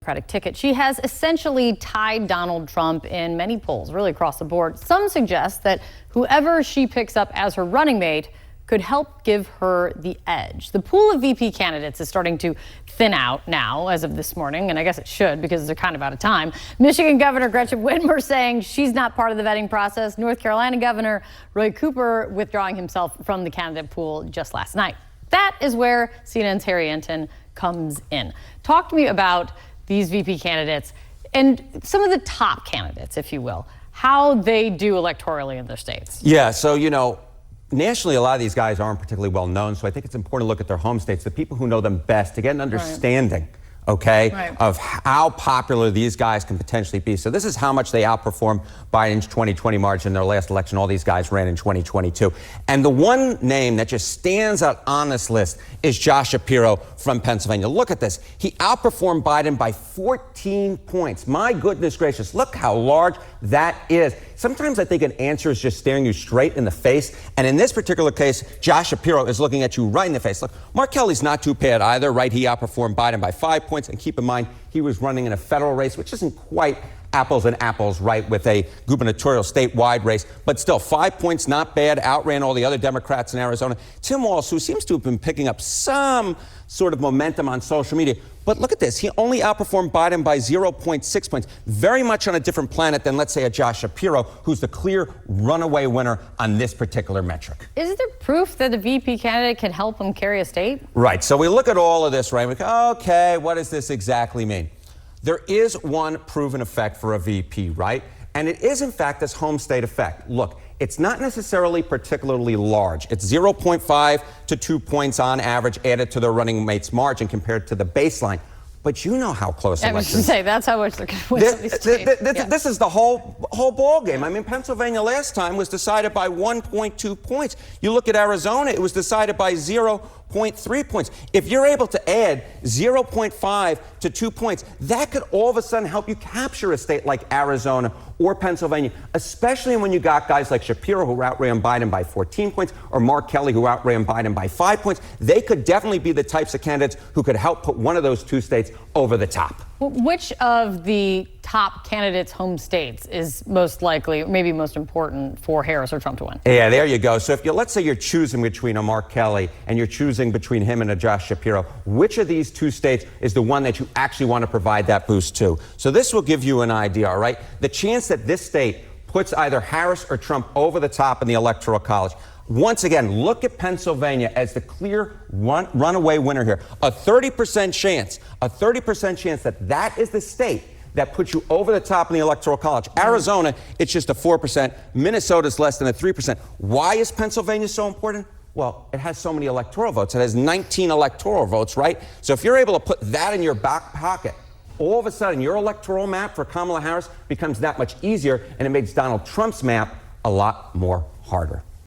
Democratic ticket. She has essentially tied Donald Trump in many polls, really across the board. Some suggest that whoever she picks up as her running mate could help give her the edge. The pool of VP candidates is starting to thin out now as of this morning, and I guess it should because they're kind of out of time. Michigan Governor Gretchen Whitmer saying she's not part of the vetting process. North Carolina Governor Roy Cooper withdrawing himself from the candidate pool just last night. That is where CNN's Harry Enten comes in. Talk to me about these VP candidates and some of the top candidates, if you will, how they do electorally in their states. Yeah, so, nationally, a lot of these guys aren't particularly well known, so I think it's important to look at their home states, the people who know them best, to get an understanding, of how popular these guys can potentially be. So this is how much they outperformed Biden's 2020 margin in their last election. All these guys ran in 2022. And the one name that just stands out on this list is Josh Shapiro from Pennsylvania. Look at this. He outperformed Biden by 14 points. My goodness gracious, look how large that is. Sometimes I think an answer is just staring you straight in the face. And in this particular case, Josh Shapiro is looking at you right in the face. Look, Mark Kelly's not too bad either, right? He outperformed Biden by 5 points. And keep in mind, he was running in a federal race, which isn't quite apples and apples, right, with a gubernatorial statewide race. But still, 5 points, not bad, outran all the other Democrats in Arizona. Tim Walz, who seems to have been picking up some sort of momentum on social media. But look at this. He only outperformed Biden by 0.6 points. Very much on a different planet than, let's say, a Josh Shapiro, who's the clear runaway winner on this particular metric. Is there proof that a VP candidate can help him carry a state? Right. So we look at all of this, right? We go, okay, what does this exactly mean? There is one proven effect for a VP, right? And it is, in fact, this home state effect. Look, it's not necessarily particularly large. It's 0.5 to 2 points on average added to their running mate's margin compared to the baseline. But you know how close elections. I was say that's how much they're going to win some of these states. This is the whole ball game. I mean, Pennsylvania last time was decided by 1.2 points. You look at Arizona, it was decided by 0.3 points. If you're able to add 0.5 to 2 points, that could all of a sudden help you capture a state like Arizona or Pennsylvania, especially when you got guys like Shapiro, who outran Biden by 14 points, or Mark Kelly, who outran Biden by 5 points. They could definitely be the types of candidates who could help put one of those two states over the top. Which of the top candidates' home states is most likely, maybe most important for Harris or Trump to win? Yeah, there you go. So if let's say you're choosing between a Mark Kelly and you're choosing between him and a Josh Shapiro, which of these two states is the one that you actually want to provide that boost to? So this will give you an idea, all right? The chance that this state puts either Harris or Trump over the top in the Electoral College. Once again, look at Pennsylvania as the clear runaway winner here. A 30% chance that is the state that puts you over the top in the Electoral College. Arizona, it's just a 4%. Minnesota's less than a 3%. Why is Pennsylvania so important? Well, it has so many electoral votes. It has 19 electoral votes, right? So if you're able to put that in your back pocket, all of a sudden your electoral map for Kamala Harris becomes that much easier, and it makes Donald Trump's map a lot more harder.